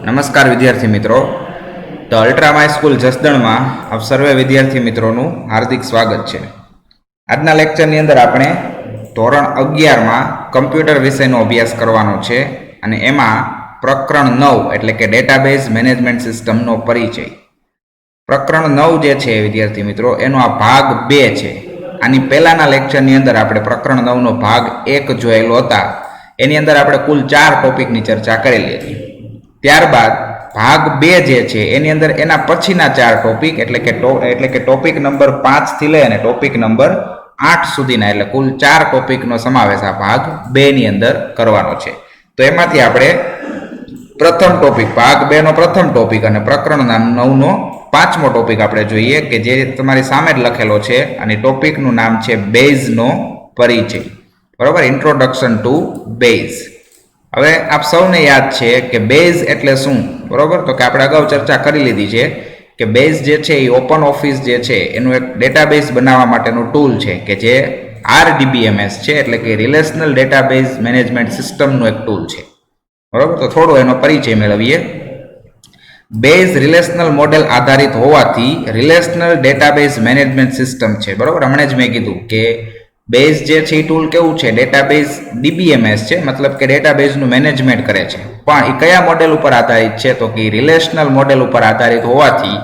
નમસ્કાર વિદ્યાર્થી મિત્રો, ધ અલ્ટ્રા માય સ્કૂલ જસદણમાં આપ સર્વે વિદ્યાર્થી મિત્રોનું હાર્દિક સ્વાગત છે. આજના લેક્ચરની અંદર આપણે ધોરણ 11માં કમ્પ્યુટર વિષયનો અભ્યાસ કરવાનો છે અને એમાં પ્રકરણ 9 એટલે કે ડેટાબેઝ મેનેજમેન્ટ સિસ્ટમનો પરિચય. પ્રકરણ 9 જે છે વિદ્યાર્થી મિત્રો એનો આ ભાગ 2 છે. આની પહેલાના લેક્ચરની અંદર આપણે પ્રકરણ 9નો ભાગ 1 જોયેલો હતા. એની અંદર આપણે કુલ 4 ટોપિકની ચર્ચા કરેલી હતી. ત્યારબાદ ભાગ 2 જે છે એની અંદર એના પછીના 4 ટોપિક એટલે કે ટોપિક નંબર 5 થી લઈ અને ટોપિક નંબર 8 સુધીના એટલે કુલ 4 ટોપિકનો સમાવેશ આ ભાગ 2 ની અંદર કરવાનો છે. તો એમાંથી આપણે પ્રથમ ટોપિક ભાગ 2 નો પ્રથમ ટોપિક અને પ્રકરણ 9 નો 5મો ટોપિક આપણે જોઈએ કે જે તમારી સામે જ લખેલો છે અને ટોપિકનું નામ છે બેઝનો પરિચય. બરોબર, ઇન્ટ્રોડક્શન ટુ બેઝ. હવે આપ સૌને યાદ છે કે બેઝ એટલે શું? બરોબર, તો કે આપણે અગાઉ ચર્ચા કરી લીધી છે કે બેઝ જે છે એ ઓપન ઓફિસ જે છે એનું એક ડેટાબેઝ બનાવવા માટેનું ટૂલ છે કે જે RDBMS છે એટલે કે રિલેશનલ ડેટાબેઝ મેનેજમેન્ટ સિસ્ટમનું એક ટૂલ છે. બરોબર, તો થોડો એનો પરિચય મેળવીએ. બેઝ રિલેશનલ મોડેલ આધારિત હોવાથી રિલેશનલ ડેટાબેઝ મેનેજમેન્ટ સિસ્ટમ છે. બરોબર, હમણાં જ મેં કીધું કે બેઝ જે છે એ ટૂલ કેવું છે? ડેટાબેઝ DBMS છે, મતલબ કે ડેટાબેઝનું મેનેજમેન્ટ કરે છે. પણ એ કયા મોડેલ ઉપર આધારિત છે? તો કે રિલેશનલ મોડેલ ઉપર આધારિત હોવાથી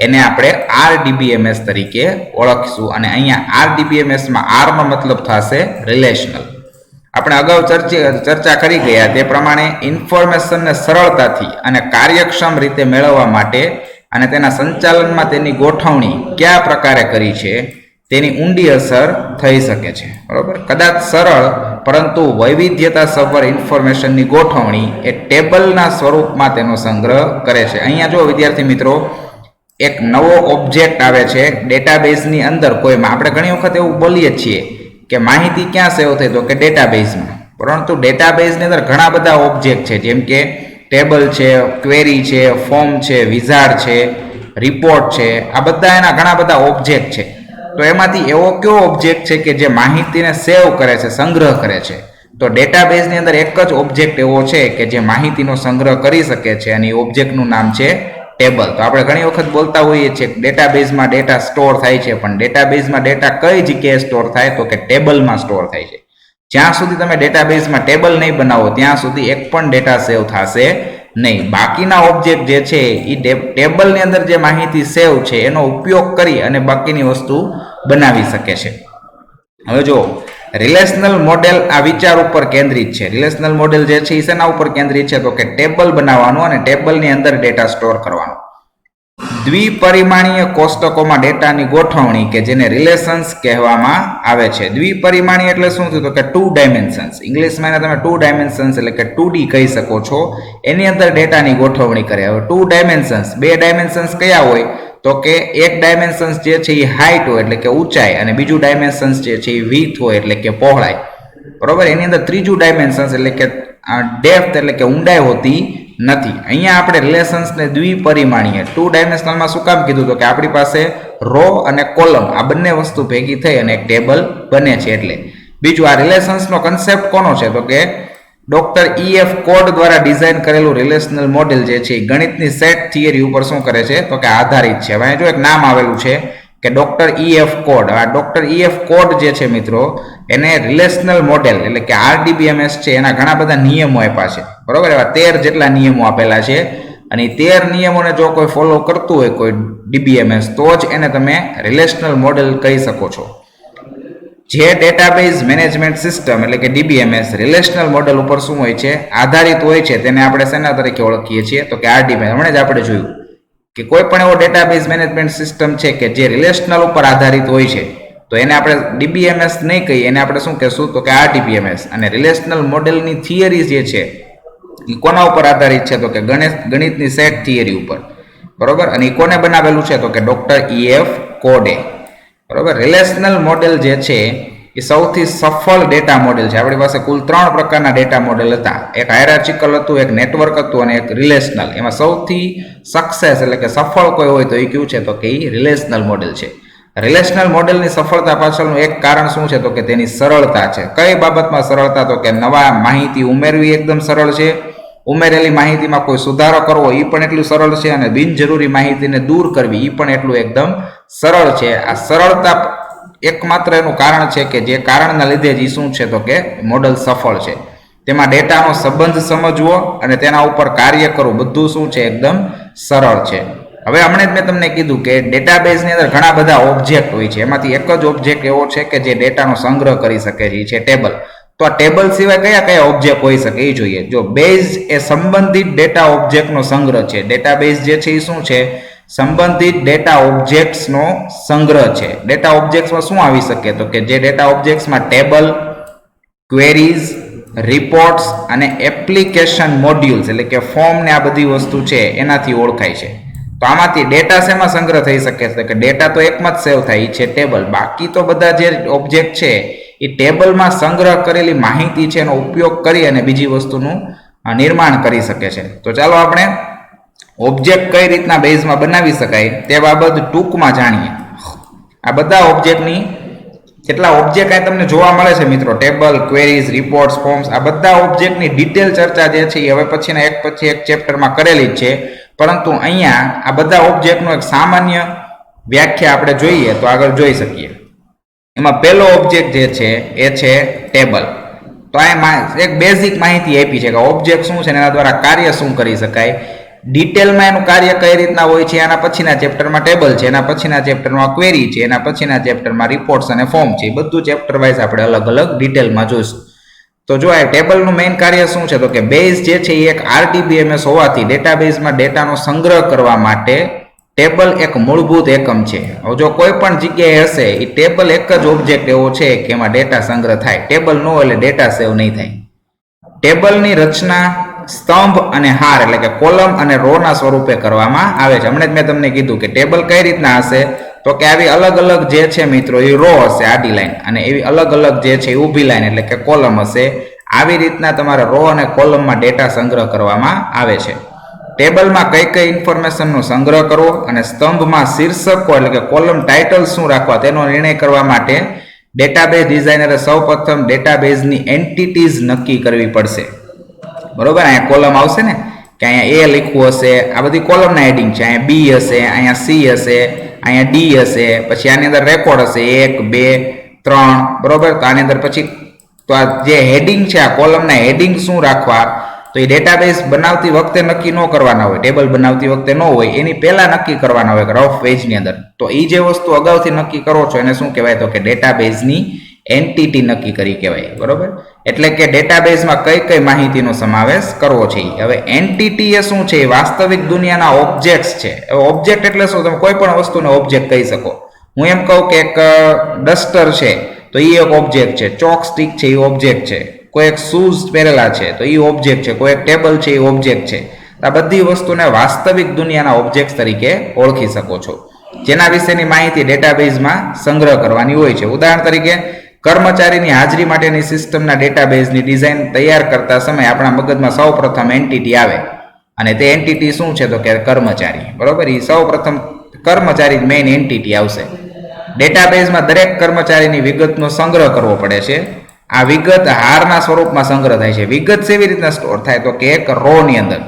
એને આપણે RDBMS તરીકે ઓળખીશું. અને અહીંયા RDBMSમાં R નો મતલબ થશે રિલેશનલ. આપણે અગાઉ ચર્ચા કરી ગયા તે પ્રમાણે ઇન્ફોર્મેશનને સરળતાથી અને કાર્યક્ષમ રીતે મેળવવા માટે અને તેના સંચાલનમાં તેની ગોઠવણી કયા પ્રકારે કરી છે તેની ઊંડી અસર થઈ શકે છે. બરોબર, કદાચ સરળ પરંતુ વૈવિધ્યતાસભર ઇન્ફોર્મેશનની ગોઠવણી એ ટેબલના સ્વરૂપમાં તેનો સંગ્રહ કરે છે. અહીંયા જો વિદ્યાર્થી મિત્રો એક નવો ઓબ્જેક્ટ આવે છે ડેટાબેઝની અંદર. કોઈમાં આપણે ઘણી વખત એવું બોલીએ છીએ કે માહિતી ક્યાં સેવ થઈ? તો કે ડેટાબેઝમાં. પરંતુ ડેટાબેઝની અંદર ઘણા બધા ઓબ્જેક્ટ છે, જેમ કે ટેબલ છે, ક્વેરી છે, ફોર્મ છે, વિઝાર્ડ છે, રિપોર્ટ છે. આ બધા એના ઘણા બધા ઓબ્જેક્ટ છે. તો એમાંથી એવો કયો ઓબ્જેક્ટ છે કે જે માહિતીને સેવ કરે છે, સંગ્રહ કરે છે? તો ડેટાબેઝની અંદર એક જ ઓબ્જેક્ટ એવો છે કે જે માહિતીનો સંગ્રહ કરી શકે છે અને એ ઓબ્જેક્ટનું નામ છે ટેબલ. તો આપણે ઘણી વખત બોલતા હોઈએ છીએ કે ડેટાબેઝમાં ડેટા સ્ટોર થાય છે, પણ ડેટાબેઝમાં ડેટા કઈ જગ્યાએ સ્ટોર થાય? તો કે ટેબલમાં સ્ટોર થાય છે. જ્યાં સુધી તમે ડેટાબેઝમાં ટેબલ નહીં બનાવો ત્યાં સુધી એક પણ ડેટા સેવ થશે નહીં. બાકીના ઓબ્જેક્ટ જે છે એ ટેબલની અંદર જે માહિતી સેવ છે એનો ઉપયોગ કરી અને બાકીની વસ્તુ બનાવી શકે છે. હવે જો રિલેશનલ મોડેલ આ વિચાર ઉપર કેન્દ્રિત છે. રિલેશનલ મોડેલ જે છે એ શેના ઉપર કેન્દ્રિત છે? તો કે ટેબલ બનાવવાનું અને ટેબલની અંદર ડેટા સ્ટોર કરવાનું. દ્વિપરિમાણીય કોષ્ટકોમાં ડેટાની ગોઠવણી કે જેને રિલેશન્સ કહેવામાં આવે છે. દ્વિપરિમાણીય એટલે શું થયું? તો કે 2 ડાયમેન્શન્સ. ઇંગ્લિશમાં તમે 2 ડાયમેન્શન્સ એટલે કે 2D કહી શકો છો. એની અંદર ડેટાની ગોઠવણી કરે. હવે 2 ડાયમેન્શન્સ, 2 ડાયમેન્શન્સ કયા હોય? તો કે એક ડાયમેન્શન્સ જે છે એ હાઇટ હોય એટલે કે ઊંચાઈ અને બીજું ડાયમેન્શન્સ જે છે એ વિડ્થ હોય એટલે કે પહોળાઈ. બરોબર, એની અંદર ત્રીજું ડાયમેન્શન્સ એટલે કે ડેપ્થ એટલે કે ઊંડાઈ હોતી નથી. અહીંયા આપણે રિલેશન્સને દ્વિપરિમાણીય 2 ડાયમેન્શનલમાં શું કામ કીધું? તો કે આપણી પાસે રો અને કોલમ આ બંને વસ્તુ ભેગી થઈ અને એક ટેબલ બને છે. એટલે બીજું આ રિલેશન્સનો કન્સેપ્ટ કોનો છે? તો કે ડોક્ટર EF કોડ દ્વારા ડિઝાઇન કરેલું રિલેશનલ મોડેલ જે છે ગણિતની સેટ થિયરી ઉપર શું કરે છે? તો કે આધારિત છે. હવે જો એક નામ આવેલું છે કે ડોક્ટર EF કોડ. આ ડોક્ટર EF કોડ જે છે મિત્રો એને રિલેશનલ મોડેલ એટલે કે RDBMS છે એના ઘણા બધા નિયમો આપ્યા છે. બરોબર, એવા 13 જેટલા નિયમો આપેલા છે અને 13 નિયમોને જો કોઈ ફોલો કરતું હોય કોઈ DBMS તો જ એને તમે રિલેશનલ મોડેલ કહી શકો છો. જે ડેટાબેઝ મેનેજમેન્ટ સિસ્ટમ એટલે કે DBMS રિલેશનલ મોડેલ ઉપર શું હોય છે? આધારિત હોય છે. તેને આપણે શેના તરીકે ઓળખીએ છીએ? તો કે RDBMS. હમણાં જ આપણે જોયું કે કોઈ પણ એવો ડેટાબેઝ મેનેજમેન્ટ સિસ્ટમ છે કે જે રિલેશનલ ઉપર આધારિત હોય છે તો એને આપણે DBMS નહીં કહીએ, એને આપણે શું કહેશું? તો કે RDBMS. અને રિલેશનલ મોડેલની થિયરી જે છે એ કોના ઉપર આધારિત છે? તો કે ગણિતની સેટ થિયરી ઉપર. બરોબર, અને એ કોને બનાવેલું છે? તો કે ડોક્ટર EF કોડે. બરોબર, રિલેશનલ મોડેલ જે છે એ સૌથી સફળ ડેટા મોડેલ છે. આપણી પાસે કુલ 3 પ્રકારના ડેટા મોડેલ હતા. એક હાયરાર્ચિકલ હતું, એક નેટવર્ક હતું અને એક રિલેશનલ. એમાં સૌથી સક્સેસ એટલે કે સફળ કોઈ હોય તો એ કયું છે? તો કે એ રિલેશનલ મોડેલ છે. રિલેશનલ મોડેલની સફળતા પાછળનું એક કારણ શું છે? તો કે તેની સરળતા છે. કઈ બાબતમાં સરળતા? તો કે નવા માહિતી ઉમેરવી એકદમ સરળ છે, ઉમેરેલી માહિતીમાં કોઈ સુધારો કરવો એ પણ એટલું સરળ છે અને બિનજરૂરી માહિતીને દૂર કરવી એ પણ એટલું એકદમ સરળ છે. આ સરળતા એકમાત્ર એનું કારણ છે કે જે કારણના લીધે જ શું છે તો કે મોડલ સફળ છે. તેમાં ડેટાનો સંબંધ સમજવો અને તેના ઉપર કાર્ય કરવું બધું શું છે એકદમ સરળ છે. હવે હમણાં જ મેં તમને કીધું કે ડેટાબેઝની અંદર ઘણા બધા ઓબ્જેક્ટ હોય છે. એમાંથી એક જ ઓબ્જેક્ટ એવો છે કે જે ડેટાનો સંગ્રહ કરી શકે છે ટેબલ. તો આ ટેબલ સિવાય કયા કયા ઓબ્જેક્ટ હોઈ શકે એ જોઈએ. જો બેઝ એ સંબંધિત ડેટા ઓબ્જેક્ટનો સંગ્રહ છે. ડેટાબેઝ જે છે એ શું છે? સંબંધિત ડેટા ઓબ્જેક્ટ્સનો સંગ્રહ છે. ડેટા ઓબ્જેક્ટ્સમાં શું આવી શકે તો કે જે ડેટા ઓબ્જેક્ટ્સમાં ટેબલ, ક્વેરીઝ, રિપોર્ટ્સ અને એપ્લિકેશન મોડ્યુલ્સ એટલે કે ફોર્મ ને આ બધી વસ્તુ છે એનાથી ઓળખાય છે. તો આમાંથી ડેટા શેમાં સંગ્રહ થઈ શકે છે કે ડેટા તો એકમાં જ સેવ થાય છે ટેબલ. બાકી તો બધા જે ઓબ્જેક્ટ છે એ ટેબલમાં સંગ્રહ કરેલી માહિતી છે એનો ઉપયોગ કરી અને બીજી વસ્તુનું નિર્માણ કરી શકે છે. તો ચાલો આપણે ઓબ્જેક્ટ કઈ રીતના બેઝમાં બનાવી શકાય તે બાબત ટૂંકમાં જાણીએ. આ બધા ઓબ્જેક્ટની કેટલા ઓબ્જેક્ટ અહીં તમને જોવા મળે છે મિત્રો, ટેબલ, ક્વેરીઝ, રિપોર્ટ્સ, ફોર્મ્સ, આ બધા ઓબ્જેક્ટની ડિટેલ ચર્ચા જે છે એ હવે પછીના એક પછી એક ચેપ્ટરમાં કરેલી જ છે. પરંતુ અહીંયા આ બધા ઓબ્જેક્ટનો એક સામાન્ય વ્યાખ્યા આપણે જોઈએ તો આગળ જોઈ શકીએ. એમાં પહેલો ઓબ્જેક્ટ જે છે એ છે ટેબલ. તો આ એક બેઝિક માહિતી આપી છે કે ઓબ્જેક્ટ શું છે અને એના દ્વારા કાર્ય શું કરી શકાય. ડિટેલમાં એનું કાર્ય કઈ રીતના હોય છે એના પછીના ચેપ્ટરમાં ટેબલ છે, એના પછીના ચેપ્ટરમાં ક્વેરી છે, એના પછીના ચેપ્ટરમાં રિપોર્ટ્સ અને ફોર્મ છે. એ બધું ચેપ્ટર વાઇઝ આપણે અલગ અલગ ડિટેલમાં જોઈશું. તો જો આ ટેબલનું મેઇન કાર્ય શું છે તો કે બેઝ જે છે એ એક RDBMS હોવાથી ડેટાબેઝમાં ડેટાનો સંગ્રહ કરવા માટે ટેબલ એક મૂળભૂત એકમ છે. હવે જો કોઈ પણ જગ્યાએ હશે એ ટેબલ એક જ ઓબ્જેક્ટ એવો છે કે એમાં ડેટા સંગ્રહ થાય. ટેબલ ન હોય એટલે ડેટા સેવ નહીં થાય. ટેબલની રચના સ્તંભ અને હાર એટલે કે કોલમ અને રો ના સ્વરૂપે કરવામાં આવે છે. હમણાં જ મેં તમને કીધું કે ટેબલ કઈ રીતના હશે તો કે આવી અલગ અલગ જે છે મિત્રો એ રો હશે આડી લાઈન, અને એવી અલગ અલગ જે છે ઊભી લાઈન એટલે કે કોલમ હશે. આવી રીતના તમારે રો અને કોલમમાં ડેટા સંગ્રહ કરવામાં આવે છે. ટેબલમાં કઈ કઈ ઇન્ફોર્મેશનનો સંગ્રહ કરવો અને સ્તંભમાં શીર્ષકો એટલે કે કોલમ ટાઇટલ શું રાખવા તેનો નિર્ણય કરવા માટે ડેટાબેઝ ડિઝાઇનરે સૌપ્રથમ ડેટાબેઝની એન્ટિટીઝ નક્કી કરવી પડશે. બરોબર, અહીંયા કોલમ આવશે ને કે અહીંયા A લખવું હશે, આ બધી કોલમના હેડિંગ છે. અહીંયા B હશે, અહીંયા C હશે, અહીંયા D હશે, પછી આની અંદર રેકોર્ડ હશે 1 2 3. બરોબર, તો આની અંદર પછી તો આ જે હેડિંગ છે આ કોલમના હેડિંગ શું રાખવા તો એ ડેટાબેઝ બનાવતી વખતે નક્કી ન કરવાના હોય, ટેબલ બનાવતી વખતે ન હોય, એની પહેલા નક્કી કરવાના હોય રફ પેજની અંદર. તો એ જે વસ્તુ અગાઉથી નક્કી કરો છો એને શું કહેવાય તો કે ડેટાબેઝની એન્ટિટી નક્કી કરી કહેવાય. બરોબર, એટલે કે ડેટાબેઝમાં કઈ કઈ માહિતીનો સમાવેશ કરવો છે. હવે એન્ટિટી એ શું છે? વાસ્તવિક દુનિયાના ઓબ્જેક્ટ્સ છે. ઓબ્જેક્ટ એટલે શું? તમે કોઈ પણ વસ્તુને ઓબ્જેક્ટ કહી શકો. હું એમ કહું કે એક ડસ્ટર છે તો એ એક ઓબ્જેક્ટ છે, ચોક સ્ટિક છે એ ઓબ્જેક્ટ છે, કોઈ એક શૂઝ પહેરેલા છે તો એ ઓબ્જેક્ટ છે, કોઈ એક ટેબલ છે એ ઓબ્જેક્ટ છે. આ બધી વસ્તુને વાસ્તવિક દુનિયાના ઓબ્જેક્ટ તરીકે ઓળખી શકો છો, જેના વિશેની માહિતી ડેટાબેઝમાં સંગ્રહ કરવાની હોય છે. ઉદાહરણ તરીકે કર્મચારીની હાજરી માટેની સિસ્ટમના ડેટાબેઝની ડિઝાઇન તૈયાર કરતા સમયે આપણા મગજમાં સૌપ્રથમ એન્ટિટી આવે અને તે એન્ટિટી શું છે તો કે કર્મચારી. બરોબર, એ સૌપ્રથમ કર્મચારી મેઇન એન્ટિટી આવશે. ડેટાબેઝમાં દરેક કર્મચારીની વિગતનો સંગ્રહ કરવો પડે છે. આ વિગત હારના સ્વરૂપમાં સંગ્રહ થાય છે. વિગત કેવી રીતના સ્ટોર થાય તો કે એક રો ની અંદર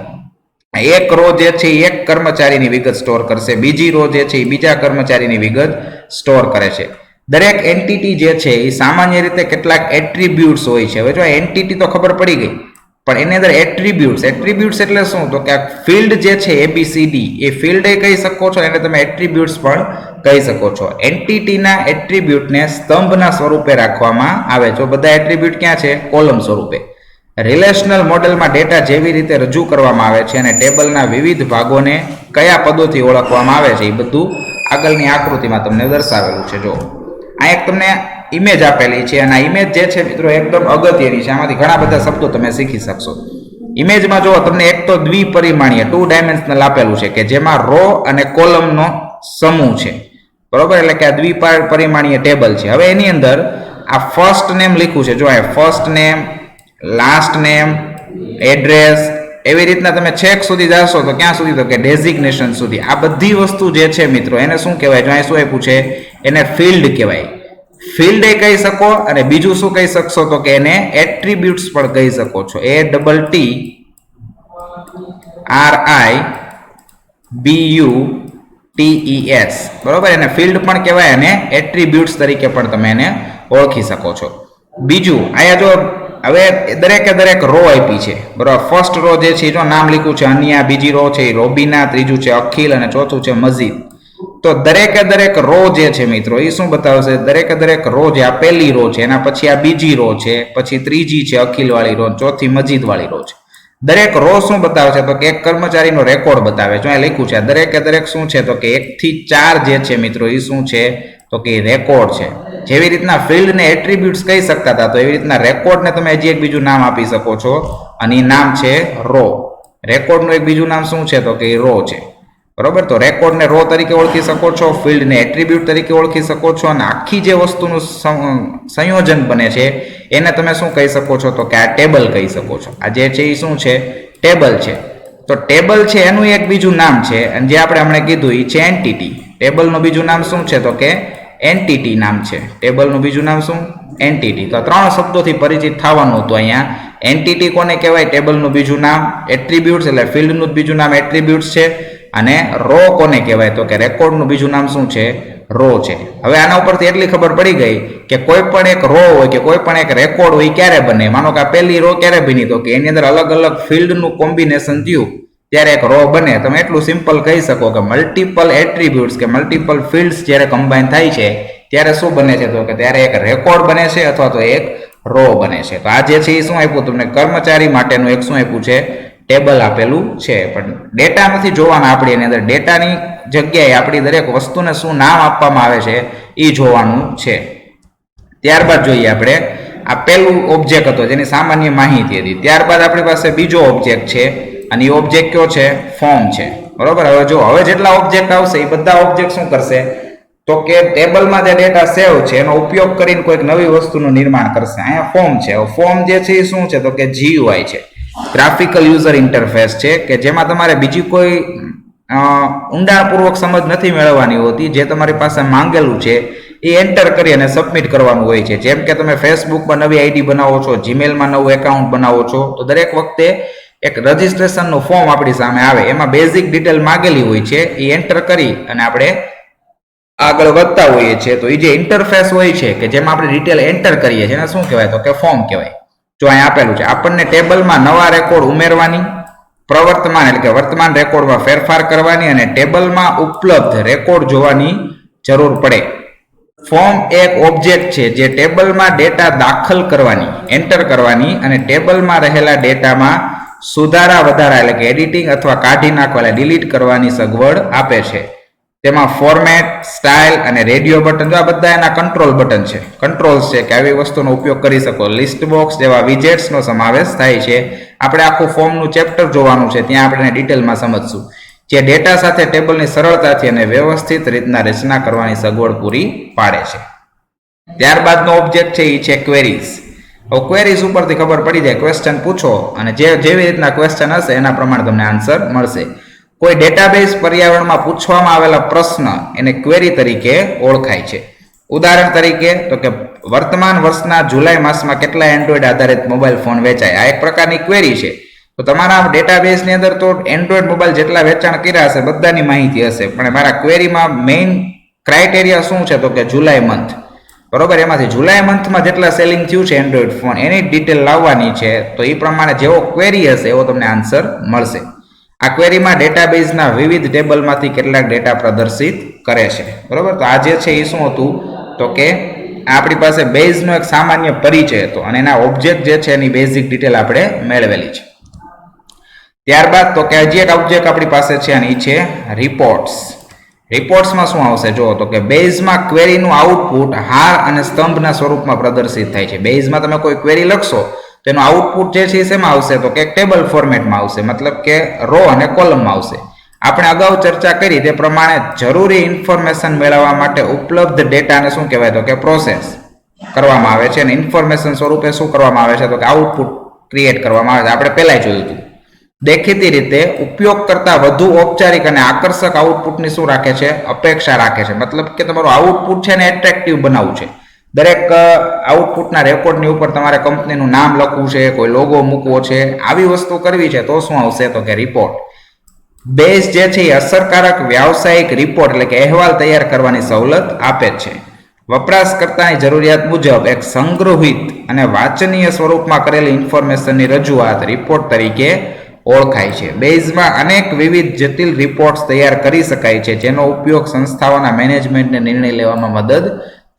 એક રો જે છે એ એક કર્મચારીની વિગત સ્ટોર કરશે, બીજી રો જે છે એ બીજા કર્મચારીની વિગત સ્ટોર કરે છે. દરેક એન્ટિટી જે છે એ સામાન્ય રીતે કેટલાક એટ્રીબ્યુટ્સ હોય છે. હવે જો એન્ટિટી તો ખબર પડી ગઈ, પણ એની અંદર એટ્રીબ્યુટ્સ એટલે શું તો કે આ ફિલ્ડ જે છે ABCD એ ફિલ્ડ એ કહી શકો છો, એને તમે એટ્રીબ્યુટ્સ પણ કહી શકો છો. એન્ટિટીના એટ્રીબ્યુટને સ્તંભના સ્વરૂપે રાખવામાં આવે છે. બધા એટ્રીબ્યુટ ક્યાં છે? કોલમ સ્વરૂપે. રિલેશનલ મોડેલમાં ડેટા જેવી રીતે રજૂ કરવામાં આવે છે અને ટેબલના વિવિધ ભાગોને કયા પદોથી ઓળખવામાં આવે છે એ બધું આગળની આકૃતિમાં તમને દર્શાવેલું છે. જો આ એક તમને ઇમેજ આપેલી છે અને આ ઇમેજ જે છે મિત્રો એકદમ અગત્યની છે. આમાંથી ઘણા બધા શબ્દો તમે શીખી શકશો. ઇમેજમાં જો તમને એક તો દ્વિપરિમાણીય 2 ડાયમેન્શનલ આપેલું છે કે જેમાં રો અને કોલમનો સમૂહ છે. બરોબર, એટલે કે આ દ્વિપરિમાણીય ટેબલ છે. હવે એની અંદર આ ફર્સ્ટ નેમ લખ્યું છે. જો આ first name, last name, address, એવી રીતના તમે છેક સુધી જશો તો ક્યાં સુધી તો કે ડેઝિગ્નેશન સુધી. આ બધી વસ્તુ જે છે મિત્રો એને શું કહેવાય? જો અહીં શું આપ્યું છે એને ફિલ્ડ કહેવાય. ફિલ્ડ એ કહી શકો અને બીજું શું કહી શકશો તો કે એને એટ્રીબ્યુટ્સ પણ કહી શકો છો. ATT RIBUTES, બરોબર. એને ફિલ્ડ પણ કહેવાય અને એટ્રીબ્યુટ્સ તરીકે પણ તમે એને ઓળખી શકો છો. બીજું અહીંયા જો હવે દરેક રો આપી છે, બરોબર. ફર્સ્ટ રો જે છે જો નામ લખ્યું છે અન્યા, બીજી રો છે રોબીના, ત્રીજું છે અખિલ અને ચોથું છે મજીદ. તો દરેક રો જે છે મિત્રો એ શું બતાવશે, દરેક રો જે આ પહેલી રો છે એના પછી આ બીજી રો છે, પછી ત્રીજી છે અખિલ વાળી રો, ચોથી મજીદ વાળી રો છે. દરેક રો શું બતાવે છે તો કે એક કર્મચારીનો રેકોર્ડ બતાવે છે. અહીં લખ્યું છે દરેક શું છે તો કે 1 થી 4 જે છે મિત્રો એ શું છે તો કે રેકોર્ડ છે. જેવી રીતના ફિલ્ડ ને એટ્રીબ્યુટ્સ કહી શકતા હતા તો એવી રીતના રેકોર્ડ ને તમે હજી એક બીજું નામ આપી શકો છો અને એ નામ છે રો. રેકોર્ડનું એક બીજું નામ શું છે તો કે રો છે, બરોબર. તો રેકોર્ડ ને રો તરીકે ઓળખી શકો છો, ફિલ્ડ ને એટ્રીબ્યુટ તરીકે ઓળખી શકો છો અને આખી જે વસ્તુનું સંયોજન બને છે એને તમે શું કહી શકો છો તો કે આ ટેબલ કહી શકો છો. આ જે છે એ શું છે, ટેબલ છે. તો ટેબલ છે એનું એક બીજું નામ છે અને જે આપણે હમણાં કીધું એ છે એન્ટિટી. ટેબલનું બીજું નામ શું છે તો કે એન્ટિટી નામ છે. ટેબલનું બીજું નામ શું, એન્ટિટી. તો 3 શબ્દોથી પરિચિત થવાનું હતું અહીંયા. એન્ટિટી કોને કહેવાય, ટેબલનું બીજું નામ, એટ્રીબ્યુટ્સ એટલે ફિલ્ડનું બીજું નામ એટ્રીબ્યુટ્સ છે, અને રો કોને કહેવાય તો કે રેકોર્ડનું બીજું નામ શું છે, રો છે. હવે આના ઉપરથી એટલી ખબર પડી ગઈ કે કોઈ પણ એક રો હોય કે કોઈ પણ એક રેકોર્ડ હોય ક્યારે બને. માનો કે આ પહેલી રો ક્યારે બની તો કે એની અંદર અલગ ફિલ્ડનું કોમ્બિનેશન થયું ત્યારે એક રો બને. તમે એટલું સિમ્પલ કહી શકો કે મલ્ટિપલ એટ્રીબ્યુટ્સ કે મલ્ટિપલ ફિલ્ડ્સ જ્યારે કમ્બાઈન થાય છે ત્યારે શું બને છે તો કે ત્યારે એક રેકોર્ડ બને છે અથવા તો એક રો બને છે. તો આ જે છે એ શું આપ્યું તમને, કર્મચારી માટેનું એક શું આપ્યું છે, ટેબલ આપેલું છે. પણ ડેટા નથી જોવાના આપણે એની અંદર. ડેટાની જગ્યાએ આપણી દરેક વસ્તુને શું નામ આપવામાં આવે છે એ જોવાનું છે. ત્યારબાદ જોઈએ આપણે આ પહેલું ઓબ્જેક્ટ હતો જેની સામાન્ય માહિતી હતી. ત્યારબાદ આપણી પાસે બીજો ઓબ્જેક્ટ છે અને એ ઓબ્જેક્ટ કયો છે, ફોર્મ છે, બરોબર. હવે જેટલા ઓબ્જેક્ટ આવશે એ બધા ઓબ્જેક્ટ શું કરશે તો કે ટેબલમાં જે ડેટા સેવ છે એનો ઉપયોગ કરીને કોઈક નવી વસ્તુનું નિર્માણ કરશે. અહીંયા ફોર્મ છે. ફોર્મ જે છે એ શું છે તો કે GUI છે, ગ્રાફિકલ યુઝર ઇન્ટરફેસ છે, કે જેમાં તમારે બીજી કોઈ ઊંડાણપૂર્વક સમજ નથી મેળવવાની હોતી. જે તમારી પાસે માંગેલું છે એ એન્ટર કરી અને સબમિટ કરવાનું હોય છે. જેમ કે તમે ફેસબુકમાં નવી આઈડી બનાવો છો, જીમેલમાં નવું એકાઉન્ટ બનાવો છો, તો દરેક વખતે એક રજિસ્ટ્રેશનનું ફોર્મ આપણી સામે આવે, એમાં બેઝિક ડિટેલ માંગેલી હોય છે. એ એન્ટર કરી અને આપણે આગળ વધતા હોઈએ છીએ. તો એ જે ઇન્ટરફેસ હોય છે કે જેમાં આપણે ડિટેલ એન્ટર કરીએ છીએ એને શું કહેવાય તો કે ફોર્મ કહેવાય. જો અહીં આપેલું છે આપણને ટેબલમાં નવા રેકોર્ડ ઉમેરવાની, પ્રવર્તમાન એટલે કે વર્તમાન રેકોર્ડમાં ફેરફાર કરવાની અને ટેબલમાં ઉપલબ્ધ રેકોર્ડ જોવાની જરૂર પડે. ફોર્મ એક ઓબ્જેક્ટ છે જે ટેબલમાં ડેટા દાખલ કરવાની, એન્ટર કરવાની અને ટેબલમાં રહેલા ડેટામાં સુધારા વધારા એટલે કે એડિટિંગ અથવા કાઢી નાખવા એટલે ડિલીટ કરવાની સગવડ આપે છે. તેમાં ફોર્મેટ, સ્ટાઇલ અને રેડિયો બટન જો આ બધા એના કંટ્રોલ બટન છે, કંટ્રોલ્સ છે કે આવી વસ્તુનો ઉપયોગ કરી શકો. લિસ્ટ બોક્સ જેવા વિજેટ્સનો સમાવેશ થાય છે. આપણે આખું ફોર્મનું ચેપ્ટર જોવાનું છે, ત્યાં આપણે ડિટેલમાં સમજશું. જે ડેટા સાથે ટેબલની સરળતાથી અને વ્યવસ્થિત રીતના રચના કરવાની સગવડ પૂરી પાડે છે. ત્યારબાદનો ઓબ્જેક્ટ છે એ છે ક્વેરીઝ. હવે ક્વેરીઝ ઉપરથી ખબર પડી જાય, ક્વેશ્ચન પૂછો અને જેવી રીતના ક્વેશ્ચન હશે એના પ્રમાણે તમને આન્સર મળશે. કોઈ ડેટાબેઝ પર્યાવરણમાં પૂછવામાં આવેલા પ્રશ્ન એને ક્વેરી તરીકે ઓળખાય છે. ઉદાહરણ તરીકે તો કે વર્તમાન વર્ષના જુલાઈ માસમાં કેટલા એન્ડ્રોઈડ આધારિત મોબાઈલ ફોન વેચાય, આ એક પ્રકારની ક્વેરી છે. તો તમારા ડેટાબેઝની અંદર તો એન્ડ્રોઈડ મોબાઈલ જેટલા વેચાણ કર્યા હશે બધાની માહિતી હશે, પણ મારા ક્વેરીમાં મેઇન ક્રાઇટેરિયા શું છે તો કે જુલાઈ મંથ, બરોબર. એમાંથી જુલાઈ મંથમાં જેટલા સેલિંગ થયું છે એન્ડ્રોઈડ ફોન એની ડિટેલ લાવવાની છે. તો એ પ્રમાણે જેવો ક્વેરી હશે એવો તમને આન્સર મળશે. આ ક્વેરીમાં ડેટાબેઝના વિવિધ ટેબલમાંથી કેટલાક ડેટા પ્રદર્શિત કરે છે, બરોબર. તો આ જે છે એ શું હતું તો કે આપણી પાસે બેઝનો એક સામાન્ય પરિચય હતો અને એના ઓબ્જેક્ટ જે છે એની બેઝિક ડિટેલ આપણે મેળવેલી છે. ત્યારબાદ તો કે હજી એક ઓબ્જેક્ટ આપણી પાસે છે અને એ છે રિપોર્ટ્સ. રિપોર્ટ્સમાં શું આવશે જો તો કે બેઝમાં ક્વેરીનું આઉટપુટ હાર અને સ્તંભના સ્વરૂપમાં પ્રદર્શિત થાય છે. બેઝમાં તમે કોઈ ક્વેરી લખશો તો એનું આઉટપુટ જે છે એ શેમાં આવશે તો કે ટેબલ ફોર્મેટમાં આવશે, મતલબ કે રો અને કોલમમાં આવશે. આપણે અગાઉ ચર્ચા કરી તે પ્રમાણે જરૂરી ઇન્ફોર્મેશન મેળવવા માટે ઉપલબ્ધ ડેટાને શું કહેવાય તો કે પ્રોસેસ કરવામાં આવે છે અને ઇન્ફોર્મેશન સ્વરૂપે શું કરવામાં આવે છે તો કે આઉટપુટ ક્રિએટ કરવામાં આવે છે. આપણે પહેલા જોયું હતું. દેખીતી રીતે ઉપયોગ કરતા વધુ ઔપચારિક અને આકર્ષક આઉટપુટની શું રાખે છે, અપેક્ષા રાખે છે. મતલબ કે તમારું આઉટપુટ છે ને એટ્રેક્ટિવ બનાવવું છે. દરેક આઉટપુટના રેકોર્ડની ઉપર તમારે કંપનીનું નામ લખવું છે, કોઈ લોગો મૂકવો છે, આવી વસ્તુ કરવી છે તો શું આવશે તો કે રિપોર્ટ. બેઝ જે છે એ અસરકારક વ્યાવસાયિક રિપોર્ટ એટલે કે અહેવાલ તૈયાર કરવાની સવલત આપે છે. વપરાશકર્તાની જરૂરિયાત મુજબ એક સંગ્રહિત અને વાંચનીય સ્વરૂપમાં કરેલી ઇન્ફોર્મેશનની રજૂઆત રિપોર્ટ તરીકે ઓળખાય છે. બેઝમાં અનેક વિવિધ જટિલ રિપોર્ટ્સ તૈયાર કરી શકાય છે જેનો ઉપયોગ સંસ્થાઓના મેનેજમેન્ટને નિર્ણય લેવામાં મદદ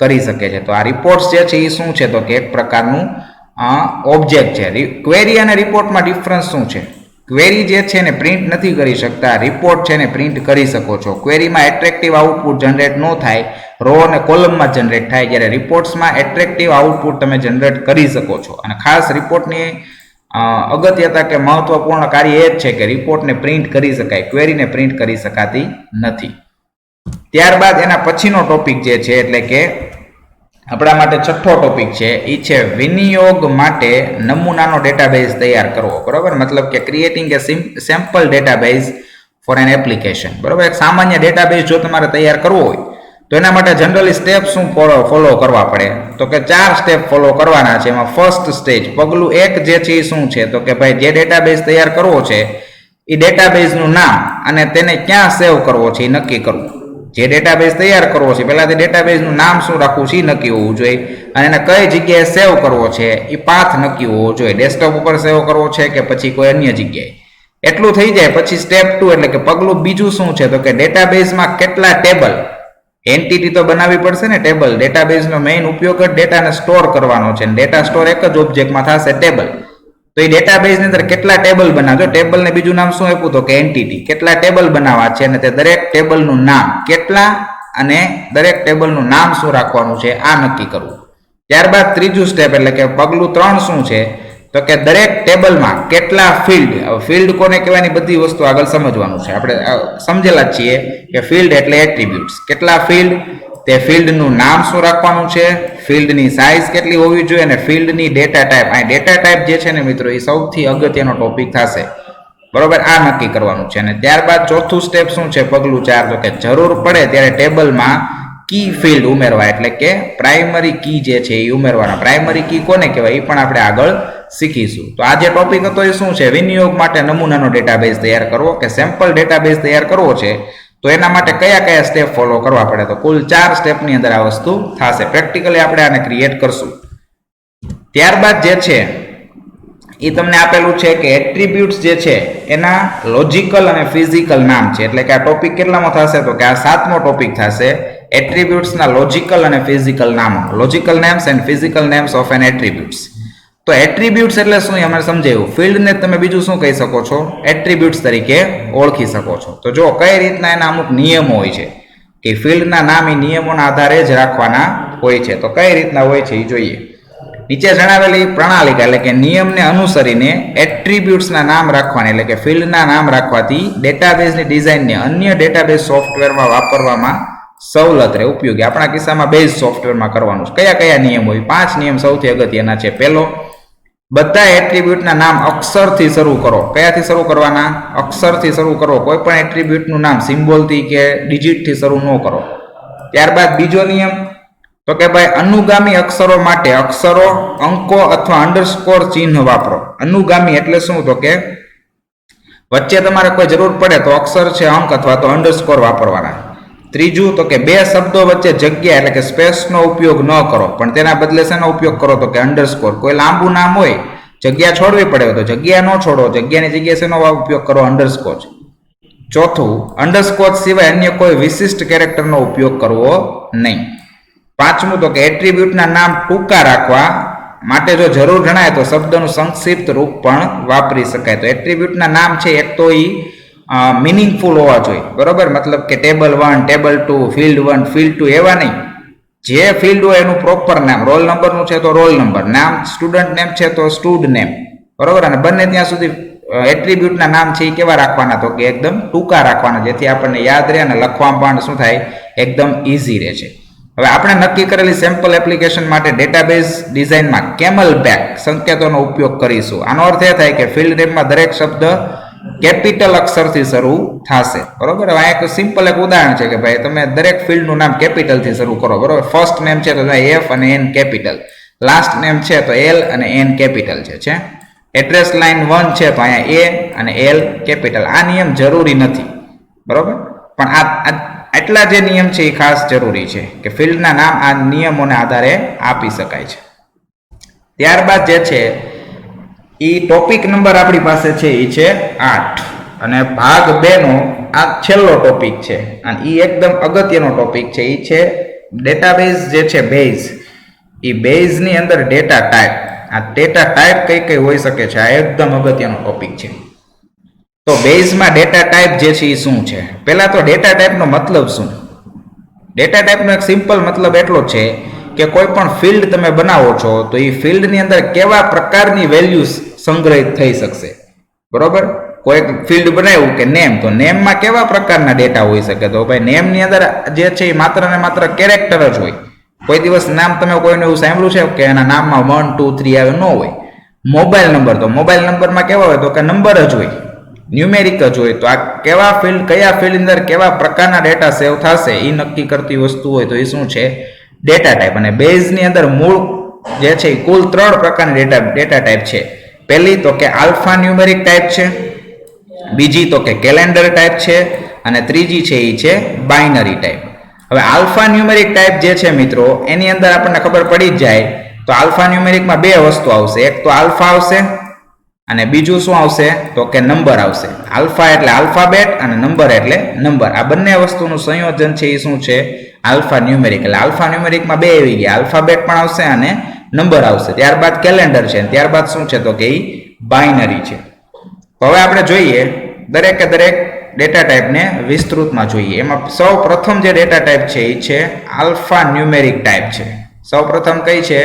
કરી શકે છે. તો આ રિપોર્ટ્સ જે છે એ શું છે તો કે એક પ્રકારનું ઓબ્જેક્ટ છે. ક્વેરી અને રિપોર્ટમાં ડિફરન્સ શું છે? ક્વેરી જે છે ને પ્રિન્ટ નથી કરી શકતા, રિપોર્ટ છે ને પ્રિન્ટ કરી શકો છો. ક્વેરીમાં એટ્રેક્ટિવ આઉટપુટ જનરેટ ન થાય, રો અને કોલમમાં જનરેટ થાય, જ્યારે રિપોર્ટ્સમાં એટ્રેક્ટિવ આઉટપુટ તમે જનરેટ કરી શકો છો. અને ખાસ રિપોર્ટની અગત્યતા કે મહત્વપૂર્ણ કાર્ય એ જ છે કે રિપોર્ટને પ્રિન્ટ કરી શકાય, ક્વેરીને પ્રિન્ટ કરી શકાતી નથી. ત્યારબાદ એના પછીનો ટોપિક જે છે એટલે કે આપણા માટે છઠ્ઠો ટોપિક છે એ છે વિનિયોગ માટે નમૂનાનો ડેટાબેઝ તૈયાર કરવો. બરોબર, મતલબ કે creating a sample database for an application. બરોબર, એક સામાન્ય ડેટાબેઝ જો તમારે તૈયાર કરવો હોય તો એના માટે જનરલી સ્ટેપ શું ફોલો કરવા પડે તો કે 4 સ્ટેપ ફોલો કરવાના છે. એમાં ફર્સ્ટ સ્ટેજ પગલું 1 જે છે એ શું છે તો કે ભાઈ જે ડેટાબેઝ તૈયાર કરવો છે એ ડેટાબેઝનું નામ અને તેને ક્યાં સેવ કરવો છે એ નક્કી કરવું. જે ડેટાબેઝ તૈયાર કરવો છે પહેલા તે ડેટાબેઝનું નામ શું રાખવું છે એ નક્કી હોવું જોઈએ અને એને કઈ જગ્યાએ સેવ કરવો છે એ પાથ નક્કી હોવો જોઈએ. ડેસ્કટોપ ઉપર સેવ કરવો છે કે પછી કોઈ અન્ય જગ્યાએ. એટલું થઈ જાય પછી સ્ટેપ 2 એટલે કે પગલું બીજું શું છે તો કે ડેટાબેઝમાં કેટલા ટેબલ, એન્ટિટી તો બનાવવી પડશે ને ટેબલ. ડેટાબેઝનો મેઇન ઉપયોગ જ ડેટાને સ્ટોર કરવાનો છે. ડેટા સ્ટોર એક જ ઓબ્જેક્ટમાં થશે ટેબલ. તો એ ડેટાબેઝની અંદર કેટલા ટેબલ બનાવજો, ટેબલને બીજું નામ શું આપ્યું તો કે એન્ટિટી. કેટલા ટેબલ બનાવવા છે અને તે દરેક ટેબલનું નામ કેટલા અને દરેક ટેબલનું નામ શું રાખવાનું છે આ નક્કી કરવું. ત્યારબાદ ત્રીજું સ્ટેપ એટલે કે પગલું 3 શું છે તો કે દરેક ટેબલમાં કેટલા ફિલ્ડ, ફિલ્ડ કોને કહેવાની બધી વસ્તુ આગળ સમજવાનું છે. આપણે સમજેલા જ છીએ કે ફિલ્ડ એટલે એટ્રીબ્યુટ્સ. કેટલા ફિલ્ડ, તે ફિલ્ડનું નામ શું રાખવાનું છે, ફિલ્ડની સાઇઝ કેટલી હોવી જોઈએ અને ફિલ્ડની ડેટા ટાઈપ. આ ડેટા ટાઈપ જે છે ને મિત્રો એ સૌથી અગત્યનો ટોપિક થશે. બરોબર, આ નક્કી કરવાનું છે. અને ત્યારબાદ ચોથું સ્ટેપ શું છે પગલું 4 તો કે જરૂર પડે ત્યારે ટેબલમાં કી ફિલ્ડ ઉમેરવા એટલે કે પ્રાઇમરી કી જે છે એ ઉમેરવાના. પ્રાઇમરી કી કોને કહેવાય એ પણ આપણે આગળ શીખીશું. તો આ જે ટોપિક હતો એ શું છે વિનિયોગ માટે નમૂનાનો ડેટાબેઝ તૈયાર કરવો કે સેમ્પલ ડેટાબેઝ તૈયાર કરવો છે તો એના માટે કયા કયા સ્ટેપ ફોલો કરવા પડે. તો કુલ 4 સ્ટેપની અંદર આ વસ્તુ થશે. પ્રેક્ટિકલી આપણે આને ક્રિએટ કરશું. ત્યારબાદ જે છે એ તમને આપેલું છે કે એટ્રીબ્યુટ્સ જે છે એના લોજિકલ અને ફિઝિકલ નામ છે. એટલે કે આ ટોપિક કેટલામાં થશે તો કે આ 7મો ટોપિક થશે. એટ્રીબ્યુટ્સના લોજિકલ અને ફિઝિકલ નામો, logical names and physical names of an attributes. તો એટ્રીબ્યુટ્સ એટલે શું અમે સમજાવ્યું. ફિલ્ડને તમે બીજું શું કહી શકો છો, એટ્રીબ્યુટ્સ તરીકે ઓળખી શકો છો. તો જો કઈ રીતના એના અમુક નિયમો હોય છે કે ફિલ્ડના નામ એ નિયમોના આધારે જ રાખવાના હોય છે. તો કઈ રીતના હોય છે એ જોઈએ. નીચે જણાવેલી પ્રણાલિકા એટલે કે નિયમને અનુસરીને એટ્રીબ્યુટ્સના નામ રાખવાની એટલે કે ફિલ્ડના નામ રાખવાથી ડેટાબેઝની ડિઝાઇનને અન્ય ડેટાબેઝ સોફ્ટવેરમાં વાપરવામાં સવલત રહે, ઉપયોગી. આપણા કિસ્સામાં બેઝ સોફ્ટવેરમાં કરવાનું છે. કયા કયા નિયમ હોય? 5 નિયમ સૌથી અગત્યના છે. પહેલો, બધા એટ્રીબ્યુટના નામ અક્ષરથી શરૂ કરો. કયાથી શરૂ કરવાના? અક્ષરથી શરૂ કરો. કોઈ પણ એટ્રીબ્યુટનું નામ સિમ્બોલથી કે ડિજિટથી શરૂ ન કરો. ત્યારબાદ બીજો નિયમ તો કે ભાઈ અનુગામી અક્ષરો માટે અક્ષરો, અંકો અથવા અંડરસ્કોર ચિહ્ન વાપરો. અનુગામી એટલે શું તો કે વચ્ચે તમારે કોઈ જરૂર પડે તો અક્ષર છે, અંક અથવા તો અંડરસ્કોર વાપરવાના. ત્રીજું તો કે બે શબ્દો વચ્ચે જગ્યા એટલે કે સ્પેસનો ઉપયોગ ન કરો, પણ તેના બદલે શેનો ઉપયોગ કરો તો કે અંડરસ્કોર. કોઈ લાંબુ નામ હોય, જગ્યા છોડવી પડે તો જગ્યા ન છોડો, જગ્યાની જગ્યાએ શેનો ઉપયોગ કરો? અંડરસ્કોર. ચોથું, અંડરસ્કોર સિવાય અન્ય કોઈ વિશિષ્ટ કેરેક્ટરનો ઉપયોગ કરવો નહીં. પાંચમું તો કે એટ્રીબ્યુટના નામ ટૂંકા રાખવા માટે જો જરૂર જણાય તો શબ્દનું સંક્ષિપ્ત રૂપ પણ વાપરી શકાય. તો એટ્રીબ્યુટના નામ છે એક તો એ મિનિંગફુલ હોવા જોઈએ. બરોબર, મતલબ કે ટેબલ 1, ટેબલ 2, ફિલ્ડ 1, ફિલ્ડ 2 એવા નહીં. જે ફિલ્ડ હોય એનું પ્રોપર નામ, રોલ નંબરનું છે તો રોલ નંબર, નામ સ્ટુડન્ટ નેમ છે તો સ્ટુડ નેમ. બરોબર, અને બંને ત્યાં સુધી એટ્રીબ્યુટના નામ છે એ કેવા રાખવાના તો કે એકદમ ટૂંકા રાખવાના, જેથી આપણને યાદ રહે અને લખવામાં પણ શું થાય એકદમ ઇઝી રહે છે. હવે આપણે નક્કી કરેલી સેમ્પલ એપ્લિકેશન માટે ડેટાબેઝ ડિઝાઇનમાં કેમલ બેક સંકેતોનો ઉપયોગ કરીશું. આનો અર્થ એ થાય કે ફિલ્ડ નેમમાં દરેક શબ્દ કેપિટલ અક્ષરથી શરૂ થશે. બરોબર, હવે એક સિમ્પલ એક ઉદાહરણ છે કે ભાઈ તમે દરેક ફિલ્ડનું નામ કેપિટલથી શરૂ કરો. બરોબર, ફર્સ્ટ નેમ છે તો એફ અને એન કેપિટલ, લાસ્ટ નેમ છે તો એલ અને એન કેપિટલ છે. એડ્રેસ લાઇન 1 છે તો અહીંયા A અને L કેપિટલ. આ નિયમ જરૂરી નથી, બરોબર, પણ આ આટલા જે નિયમ છે એ ખાસ જરૂરી છે કે ફિલ્ડના નામ આ નિયમોના આધારે આપી શકાય છે. ત્યારબાદ જે છે એ ટોપિક નંબર આપણી પાસે છે એ છે 8 અને ભાગ 2 નો આ છેલ્લો ટોપિક છે અને એ એકદમ અગત્યનો ટોપિક છે. એ છે ડેટાબેઝ જે છે બેઝ. એ બેઝ ની અંદર ડેટા ટાઈપ. આ ડેટા ટાઈપ કઈ કઈ હોઈ શકે છે, આ એકદમ અગત્યનો ટોપિક છે. તો બેઝમાં ડેટા ટાઈપ જે છે એ શું છે? પહેલા તો ડેટા ટાઈપનો મતલબ શું? ડેટા ટાઈપનો એક સિમ્પલ મતલબ એટલો છે કે કોઈ પણ ફિલ્ડ તમે બનાવો છો તો એ ફિલ્ડની અંદર કેવા પ્રકારની વેલ્યુઝ સંગ્રહિત થઈ શકશે, બરોબર. કોઈ ફિલ્ડ બનાવ્યું કે નેમ, તો નેમમાં કેવા પ્રકારના ડેટા હોઈ શકે? તો ભાઈ નેમની અંદર જે છે એ માત્ર ને માત્ર કેરેક્ટર જ હોય. કોઈ દિવસ નામ તમે કોઈને એવું સાંભળ્યું છે કે એના નામમાં 1 2 3 આવે? ન હોય. મોબાઈલ નંબર, તો મોબાઈલ નંબરમાં કેવા હોય? તો કે નંબર જ હોય, ન્યુમેરિક જ હોય. તો આ કેવા ફિલ્ડ, કયા ફિલ્ડ અંદર કેવા પ્રકારના ડેટા સેવ થશે એ નક્કી કરતી વસ્તુ હોય તો એ શું છે? Data type. અને બેઝની અંદર મૂળ જે છે એ કુલ 3 પ્રકારની ડેટા ટાઈપ છે. પહેલી તો કે આલ્ફા ન્યુમેરિક ટાઈપ છે, બીજી તો કે કેલેન્ડર ટાઈપ છે અને ત્રીજી છે એ છે બાઇનરી ટાઈપ. હવે આલ્ફા ન્યુમેરિક ટાઈપ જે છે મિત્રો, એની અંદર આપણને ખબર પડી જ જાય તો આલ્ફા ન્યુમેરિકમાં 2 વસ્તુ આવશે. એક તો આલ્ફા આવશે અને બીજું શું આવશે? તો કે નંબર આવશે. આલ્ફા એટલે આલ્ફાબેટ અને નંબર એટલે નંબર. આ બંને વસ્તુનું સંયોજન છે એ શું છે? Alpha numeric. એટલે આલ્ફા ન્યુમેરિકમાં 2 આવી ગયા, આલ્ફાબેટ પણ આવશે અને નંબર આવશે. ત્યારબાદ કેલેન્ડર છે, ત્યારબાદ શું છે? તો કે એ બાઇનરી છે. હવે આપણે જોઈએ દરેકે દરેક ડેટા ટાઈપને વિસ્તૃતમાં જોઈએ. એમાં સૌ પ્રથમ જે ડેટા ટાઈપ છે એ છે આલ્ફા ન્યુમેરિક ટાઈપ છે. સૌ પ્રથમ કઈ છે?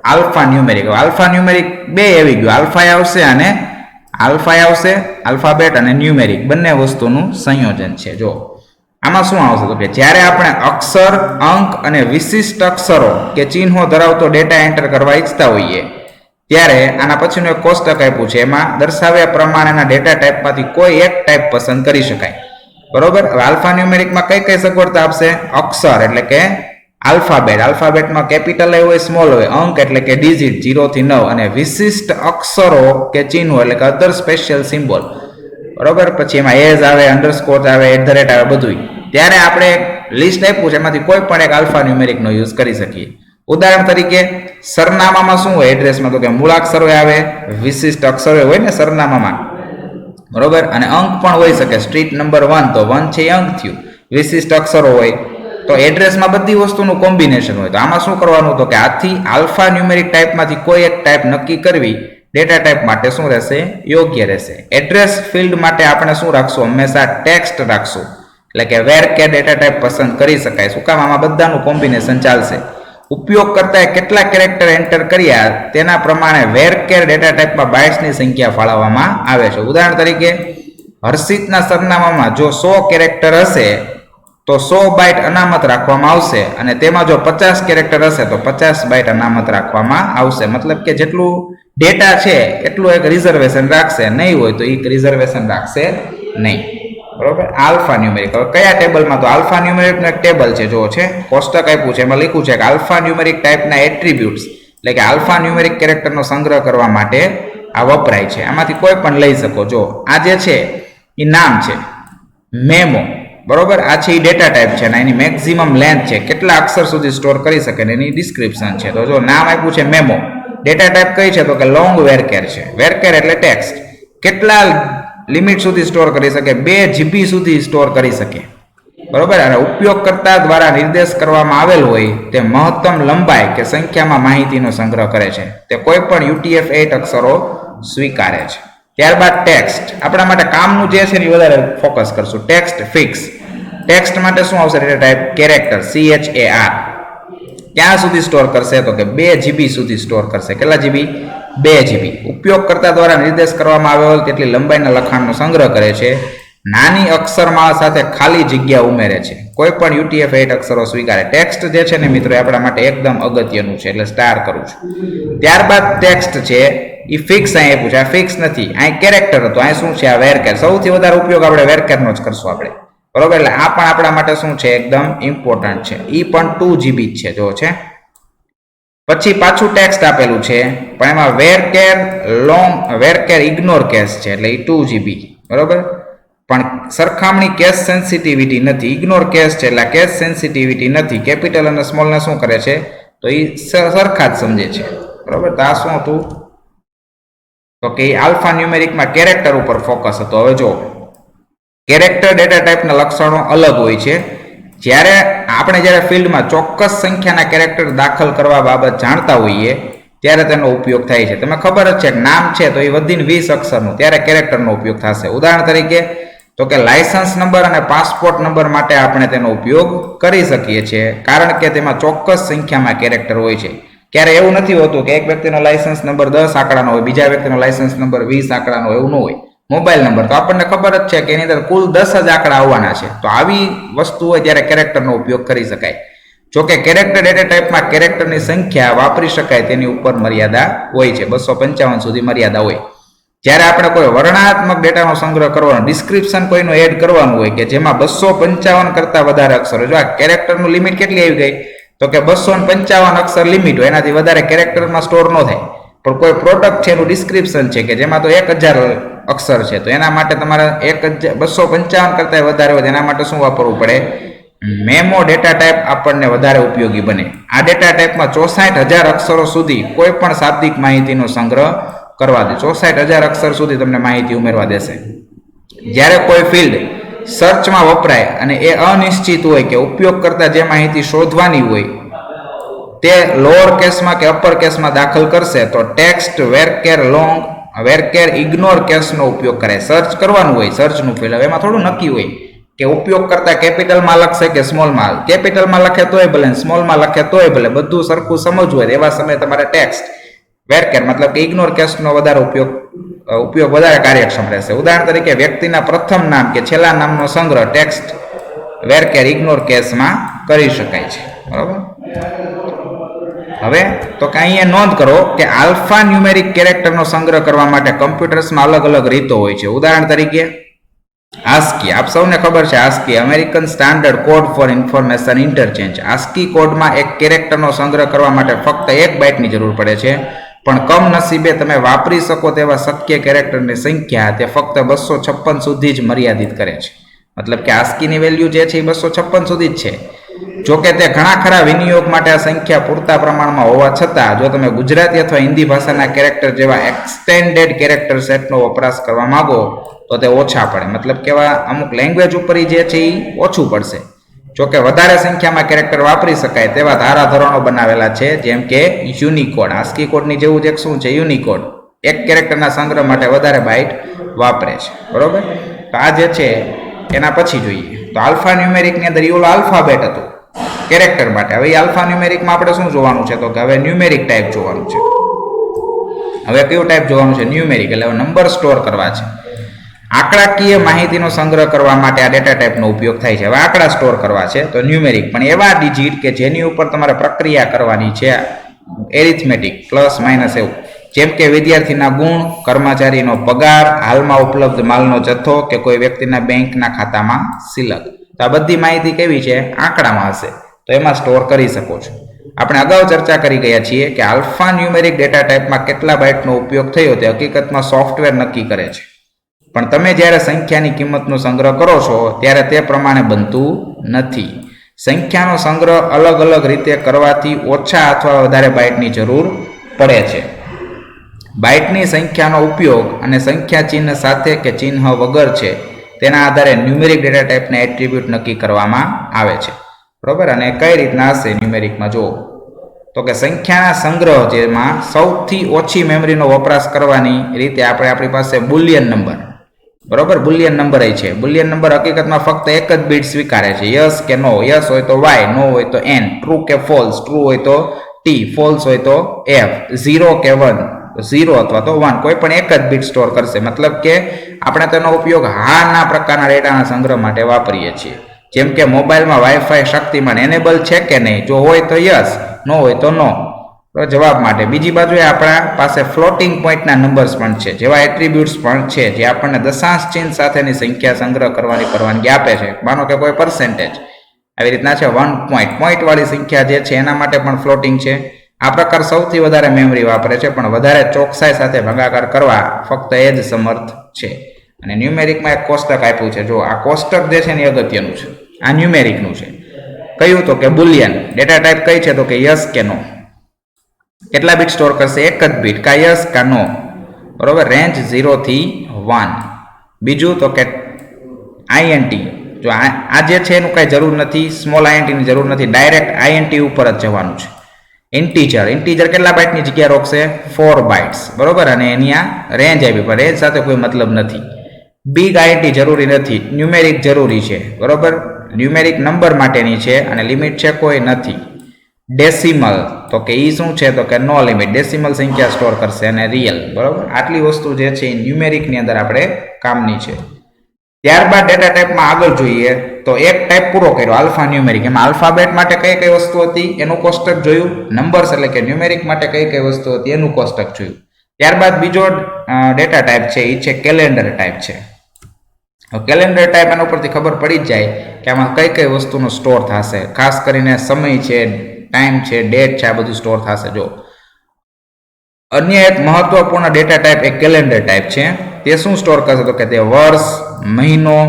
Alpha numeric. આલ્ફા ન્યુમેરિક 2 આવી ગયું, આલ્ફા આવશે અને આલ્ફા આવશે, આલ્ફાબેટ અને ન્યુમેરિક બંને વસ્તુનું સંયોજન છે. જો આમાં શું આવશે? તો કે જ્યારે આપણે અક્ષર, અંક અને વિશિષ્ટ અક્ષરો કે ચિહ્નો ધરાવતો ડેટા એન્ટર કરવા ઈચ્છતા હોઈએ ત્યારે આના પછીનું એક કોષ્ટક આપ્યું છે, એમાં દર્શાવ્યા પ્રમાણેના ડેટા ટાઈપમાંથી કોઈ એક ટાઈપ પસંદ કરી શકાય, બરોબર. હવે આલ્ફા ન્યુમેરિકમાં કઈ કઈ સગવડતા આપશે? અક્ષર એટલે કે આલ્ફાબેટ, આલ્ફાબેટમાં કેપિટલ હોય, સ્મોલ હોય. અંક એટલે કે ડિજિટ 0 થી 9 અને વિશિષ્ટ અક્ષરો કે ચિહ્નો એટલે કે અધર સ્પેશિયલ સિમ્બોલ, બરોબર. પછી એમાં એઝ આવે, અંડરસ્કોર આવે, @ આવે, બધું. ત્યારે આપણે લિસ્ટ આપ્યું છે એમાંથી કોઈ પણ એક આલ્ફા ન્યુમેરિકનો યુઝ કરી શકીએ. ઉદાહરણ તરીકે સરનામામાં શું હોય? એડ્રેસમાં તો કે મૂળાક્ષરો આવે, વિશિષ્ટ અક્ષરો હોય ને સરનામામાં, બરોબર. અને અંક પણ હોઈ શકે. સ્ટ્રીટ નંબર 1 તો 1 છે એ અંક થયું. વિશિષ્ટ અક્ષરો હોય તો એડ્રેસમાં બધી વસ્તુનું કોમ્બિનેશન હોય. તો આમાં શું કરવાનું? તો કે આથી આલ્ફા ન્યુમેરિક ટાઈપમાંથી કોઈ એક ટાઈપ નક્કી કરવી ડેટા ટાઈપ માટે શું રહેશે? યોગ્ય રહેશે. એડ્રેસ ફિલ્ડ માટે આપણે શું રાખશું? હંમેશા ટેક્સ્ટ રાખશું, એટલે કે વેર કે ડેટા ટાઈપ પસંદ કરી શકાય. શું કામ? આમાં બધાનું કોમ્બિનેશન ચાલશે. ઉપયોગકર્તાએ કેટલા કેરેક્ટર એન્ટર કર્યા તેના પ્રમાણે વેરકેર ડેટા ટાઈપમાં બાઇટ્સની સંખ્યા ફાળવવામાં આવે છે. ઉદાહરણ તરીકે હર્ષિતના સરનામામાં જો 100 કેરેક્ટર હશે તો 100 બાઇટ અનામત રાખવામાં આવશે અને તેમાં જો 50 કેરેક્ટર હશે તો 50 બાઇટ અનામત રાખવામાં આવશે. મતલબ કે જેટલું ડેટા છે એટલું એક રિઝર્વેશન રાખશે, નહીં હોય તો એક રિઝર્વેશન રાખશે નહીં, બરોબર. Alpha numeric. હવે કયા ટેબલમાં? તો આલ્ફા ન્યુમેરિકનું એક ટેબલ છે, જો છે કોષ્ટક આપ્યું છે, એમાં લખ્યું છે કે આલ્ફા ન્યુમેરિક ટાઈપના એટ્રીબ્યુટ્સ એટલે કે આલ્ફા ન્યુમેરિક કેરેક્ટરનો સંગ્રહ કરવા માટે આ વપરાય છે. આમાંથી કોઈ પણ લઈ શકો. જો આ જે છે એ નામ છે મેમો, બરોબર. આ છે એ ડેટા ટાઈપ છે અને એની મેક્સિમમ લેન્થ છે, કેટલા અક્ષર સુધી સ્ટોર કરી શકે ને એની ડિસ્ક્રિપ્શન છે. તો જો નામ આપ્યું છે મેમો. ડેટા ટાઈપ કઈ છે? તો કે લોંગ વેરકેર છે. વેરકેર એટલે ટેક્સ્ટ. કેટલા લિમિટ સુધી સ્ટોર કરી શકે? 2 GB સુધી સ્ટોર કરી શકે, બરોબર. અને ઉપયોગકર્તા દ્વારા નિર્દેશ કરવામાં આવેલ હોય તે મહત્તમ લંબાઈ કે સંખ્યામાં માહિતીનો સંગ્રહ કરે છે. તે કોઈ પણ UTF-8 અક્ષરો સ્વીકારે છે. ત્યારબાદ ટેક્સ્ટ. આપણા માટે કામનું જે છે એ વધારે ફોકસ કરશું. Text fix. ટેક્સ્ટ માટે શું આવશે? Data type character, CHAR. ક્યાં સુધી સ્ટોર કરશે? તો કે 2 GB સુધી સ્ટોર કરશે. કેટલા GB? 2 GB. ઉપયોગકર્તા દ્વારા નિર્દેશ કરવામાં આવેલ તેટલી લંબાઈના લખાણનો સંગ્રહ કરે છે. નાની અક્ષરમાળા સાથે ખાલી જગ્યા ઉમેરે છે. કોઈ પણ UTF-8 અક્ષરો સ્વીકારે. ટેક્સ્ટ જે છે ને મિત્રો આપણા માટે એકદમ અગત્યનું છે, એટલે સ્ટાર કરું છું. ત્યારબાદ ટેક્સ્ટ છે એ ફિક્સ અહીં આપ્યું છે, આ ફિક્સ નથી. અહીં કેરેક્ટર હતું, અહીં શું છે? આ વેરકેર. સૌથી વધારે ઉપયોગ આપણે વેરકેરનો જ કરશું આપણે, બરોબર. એટલે આ પણ આપણા માટે શું છે? એકદમ ઇમ્પોર્ટન્ટ છે. એ પણ 2 GB છે, જો છે. પછી પાછું ટેક્સ્ટ આપેલું છે, પણ એમાં વેર કેર ઇગ્નોર કેસ છે, એટલે એ 2 GB, બરોબર. પણ સરખામણી કેસ સેન્સિટિવિટી નથી, ઇગ્નોર કેસ છે એટલે કેસ સેન્સિટિવિટી નથી. કેપિટલ અને સ્મોલને શું કરે છે, તો એ સરખા જ સમજે છે, બરોબર. તો આ શું હતું, તો કે આલ્ફા ન્યુમેરિકમાં કેરેક્ટર ઉપર ફોકસ હતો. હવે જો કેરેક્ટર ડેટા ટાઈપના લક્ષણો અલગ હોય છે. જ્યારે ફિલ્ડમાં ચોક્કસ સંખ્યાના કેરેક્ટર દાખલ કરવા બાબત જાણતા હોઈએ ત્યારે તેનો ઉપયોગ થાય છે. તમે ખબર જ છે કે નામ છે તો એ વધીને 20 અક્ષરનું, ત્યારે કેરેક્ટરનો ઉપયોગ થશે. ઉદાહરણ તરીકે તો કે લાયસન્સ નંબર અને પાસપોર્ટ નંબર માટે આપણે તેનો ઉપયોગ કરી શકીએ છીએ, કારણ કે તેમાં ચોક્કસ સંખ્યામાં કેરેક્ટર હોય છે. ક્યારે એવું નથી હોતું કે એક વ્યક્તિનો લાયસન્સ નંબર 10 આંકડાનો હોય, બીજા વ્યક્તિનો લાયસન્સ નંબર 20 આંકડાનો હોય, એવું ન હોય. મોબાઈલ નંબર તો આપણને ખબર જ છે કે એની અંદર કુલ 10 જ આંકડા આવવાના છે. તો આવી વસ્તુ હોય ત્યારે કેરેક્ટરનો ઉપયોગ કરી શકાય. જોકે કેરેક્ટર ડેટા ટાઈપમાં કેરેક્ટરની સંખ્યા વાપરી શકાય તેની ઉપર મર્યાદા હોય છે, 255 સુધી મર્યાદા હોય. જ્યારે આપણે કોઈ વર્ણનાત્મક ડેટાનો સંગ્રહ કરવાનો, ડિસ્ક્રિપ્શન કોઈનું એડ કરવાનું હોય કે જેમાં 255 કરતાં વધારે અક્ષરો, જો આ કેરેક્ટરનું લિમિટ કેટલી આવી ગઈ, તો કે 255 અક્ષર લિમિટ હોય, એનાથી વધારે કેરેક્ટરમાં સ્ટોર ન થાય. પણ કોઈ પ્રોડક્ટ છે એનું ડિસ્ક્રિપ્શન છે કે જેમાં તો 1000 અક્ષર છે, તો એના માટે તમારે 255 કરતાં વધારે હોય, એના માટે શું વાપરવું પડે, મેમો ડેટા ટાઈપ આપણને વધારે ઉપયોગી બને. આ ડેટા ટાઈપમાં 64000 અક્ષરો સુધી કોઈ પણ શાબ્દિક માહિતીનો સંગ્રહ કરવા દે. 64000 અક્ષર સુધી તમને માહિતી ઉમેરવા દેશે. જ્યારે કોઈ ફિલ્ડ સર્ચમાં વપરાય અને એ અનિશ્ચિત હોય કે ઉપયોગ કરતા જે માહિતી શોધવાની હોય તે લોઅર કેસમાં કે અપર કેસમાં દાખલ કરશે, તો ટેક્સ્ટ વેરકેર ઇગ્નોર કેસનો ઉપયોગ કરે. સર્ચ કરવાનું હોય, સર્ચનું ફિલ્ડ, હવે એમાં થોડું નક્કી હોય કે ઉપયોગ કરતા કેપિટલમાં લખશે કે સ્મોલમાં. કેપિટલમાં લખે તોય ભલે, સ્મોલમાં લખે તોય ભલે, બધું સરખું સમજવું હોય એવા સમયે તમારે ટેક્સ્ટ વેરકેર મતલબ કે ઇગ્નોર કેસનો વધારે ઉપયોગ વધારે કાર્યક્ષમ રહેશે. ઉદાહરણ તરીકે વ્યક્તિના પ્રથમ નામ કે છેલ્લા નામનો સંગ્રહ ટેક્સ્ટ વેરકેર ઇગ્નોર કેસમાં કરી શકાય છે, બરોબર. હવે તો કે અહીંયા નોંધ કરો કે આલ્ફા ન્યુમેરિક કેરેક્ટરનો સંગ્રહ કરવા માટે કમ્પ્યુટર્સમાં અલગ અલગ રીતો હોય છે. ઉદાહરણ તરીકે આસ્કી, આપ સૌને ખબર છે ASCII, American standard code four information interchange. ASCII કોડમાં એક કેરેક્ટરનો સંગ્રહ કરવા માટે ફક્ત 1 બાઇટની જરૂર પડે છે, પણ કમનસીબે તમે વાપરી શકો તેવા શક્ય કેરેક્ટરની સંખ્યા તે ફક્ત 256 સુધી જ મર્યાદિત કરે છે. મતલબ કે આસ્કીની વેલ્યુ જે છે એ 256 સુધી જ છે. જોકે તે ઘણા ખરા વિનિયોગ માટે આ સંખ્યા પૂરતા પ્રમાણમાં હોવા છતાં જો તમે ગુજરાતી અથવા હિન્દી ભાષાના કેરેક્ટર જેવા એક્સટેન્ડેડ કેરેક્ટર સેટનો વપરાશ કરવા માંગો તો તે ઓછા પડે. મતલબ કે અમુક લેંગ્વેજ ઉપર જે છે એ ઓછું પડશે. જોકે વધારે સંખ્યામાં કેરેક્ટર વાપરી શકાય તેવા ધારાધોરણો બનાવેલા છે, જેમ કે યુનિકોડ. આસ્કી કોડની જેવું જ એક શું છે, યુનિકોડ. એક કેરેક્ટરના સંગ્રહ માટે વધારે બાઇટ વાપરે છે, બરોબર. તો આ જે છે એના પછી જોઈએ તો આલ્ફા ન્યુમેરિકની અંદર એ આલ્ફાબેટ હતું કેરેક્ટર માટે. હવે આલ્ફા ન્યુમેરિકમાં આપણે શું જોવાનું છે, તો કે હવે ન્યુમેરિક ટાઈપ જોવાનું છે. હવે કયું ટાઈપ જોવાનું છે, ન્યુમેરિક, એટલે નંબર સ્ટોર કરવા છે. આંકડાકીય માહિતીનો સંગ્રહ કરવા માટે આ ડેટા ટાઈપનો ઉપયોગ થાય છે. હવે આંકડા સ્ટોર કરવા છે તો ન્યુમેરિક, પણ એવા ડિજિટ કે જેની ઉપર તમારે પ્રક્રિયા કરવાની છે, એરિથમેટિક, પ્લસ માઇનસ એવું, જેમ કે વિદ્યાર્થીના ગુણ, કર્મચારીનો પગાર, હાલમાં ઉપલબ્ધ માલનો જથ્થો કે કોઈ વ્યક્તિના બેંકના ખાતામાં સિલક. તો આ બધી માહિતી કેવી છે, આંકડામાં હશે, તો એમાં સ્ટોર કરી શકો છો. આપણે અગાઉ ચર્ચા કરી ગયા છીએ કે આલ્ફા ન્યુમેરિક ડેટા ટાઈપમાં કેટલા બાઇટનો ઉપયોગ થયો તે હકીકતમાં સોફ્ટવેર નક્કી કરે છે. પણ તમે જ્યારે સંખ્યાની કિંમતનો સંગ્રહ કરો છો ત્યારે તે પ્રમાણે બનતું નથી. સંખ્યાનો સંગ્રહ અલગ અલગ રીતે કરવાથી ઓછા અથવા વધારે બાઇટની જરૂર પડે છે. બાઇટની સંખ્યાનો ઉપયોગ અને સંખ્યા ચિહ્ન સાથે કે ચિહ્ન વગર છે તેના આધારે ન્યુમેરિક ડેટા ટાઈપના એટ્રીબ્યુટ નક્કી કરવામાં આવે છે, બરોબર. અને કઈ રીતના હશે ન્યુમેરિકમાં જુઓ તો કે સંખ્યાના સંગ્રહ, જેમાં સૌથી ઓછી મેમરીનો વપરાશ કરવાની રીતે આપણી પાસે બુલિયન નંબર, બરોબર, બુલિયન નંબર છે. બુલિયન નંબર હકીકતમાં ફક્ત એક જ બીટ સ્વીકારે છે, યસ કે નો. યસ હોય તો વાય, નો હોય તો એન, ટ્રુ કે ફોલ્સ, ટ્રુ હોય તો ટી, ફોલ્સ હોય તો એફ, 0 કે 1, 0 અથવા તો 1, કોઈ પણ એક જ બીટ સ્ટોર કરશે. મતલબ કે આપણે તેનો ઉપયોગ હાના પ્રકારના ડેટાના સંગ્રહ માટે વાપરીએ છીએ. જેમ કે મોબાઈલમાં વાઈફાઈ શક્તિમાન એનેબલ છે કે નહીં, જો હોય તો યસ, નો હોય તો નો, જવાબ માટે. બીજી બાજુએ આપણા પાસે ફ્લોટિંગ પોઈન્ટના નંબર્સ પણ છે, જેવા એટ્રીબ્યુટ્સ પણ છે જે આપણને દશાંશ ચિહ્ન સાથેની સંખ્યા સંગ્રહ કરવાની પરવાનગી આપે છે. માનો કે કોઈ પર્સેન્ટેજ આવી રીતના છે, 1 પોઈન્ટ વાળી સંખ્યા જે છે એના માટે પણ ફ્લોટિંગ છે. આ પ્રકાર સૌથી વધારે મેમરી વાપરે છે, પણ વધારે ચોકસાઈ સાથે ભાગાકાર કરવા ફક્ત એ જ સમર્થ છે. અને ન્યુમેરિકમાં એક કોષ્ટક આપ્યું છે. જો આ કોષ્ટક જે છે ને એ અગત્યનું છે. આ ન્યુમેરિકનું છે. કયું તો કે બુલિયન. ડેટા ટાઈપ કઈ છે તો કે યસ કે નો. કેટલા બીટ સ્ટોર કરશે? એક જ બીટ, કા યસ કા નો. બરોબર. રેન્જ 0 થી 1. બીજું તો કે આઈએનટી. જો આ જે છે એનું કઈ જરૂર નથી, સ્મોલ આઈએનટી ની જરૂર નથી, ડાયરેક્ટ આઈએનટી ઉપર જ જવાનું છે. ઇન્ટીજર કેટલા બાઇટની જગ્યા રોકશે? 4 બાઇટ્સ. બરોબર. અને એની આ રેન્જ આવી, પણ રેન્જ સાથે કોઈ મતલબ નથી. બિગ આઈએનટી જરૂરી નથી, ન્યુમેરિક જરૂરી છે. બરોબર. ન્યુમેરિક નંબર માટેની છે અને લિમિટ છે કોઈ નથી. ડેસિમલ તો કે ઈ શું છે તો કે નો લિમિટ, ડેસિમલ સંખ્યા સ્ટોર કરશે. અને રિયલ. બરોબર. આટલી વસ્તુ જે છે એ ન્યુમેરિકની અંદર આપણે કામની છે. ત્યારબાદ ડેટા ટાઈપમાં આગળ જોઈએ તો એક ટાઈપ પૂરો કર્યો, આલ્ફા ન્યુમેરિક. એમાં આલ્ફાબેટ માટે કઈ કઈ વસ્તુ હતી એનું કોષ્ટક જોયું. નંબર્સ એટલે કે ન્યુમેરિક માટે કઈ કઈ વસ્તુ હતી એનું કોષ્ટક જોયું. ત્યારબાદ બીજો ડેટા ટાઈપ છે એ છે કેલેન્ડર ટાઈપ છે. કેલેન્ડર ટાઈપ એના ઉપરથી ખબર પડી જ જાય કે આમાં કઈ કઈ વસ્તુનો સ્ટોર થશે. ખાસ કરીને સમય છે, ટાઈમ છે, ડેટ છે, આ બધું સ્ટોર થશે. જો અન્ય એક મહત્વપૂર્ણ ડેટા ટાઈપ એક કેલેન્ડર ટાઈપ છે. તે શું સ્ટોર કરશે તો કે તે વર્ષ, મહિનો,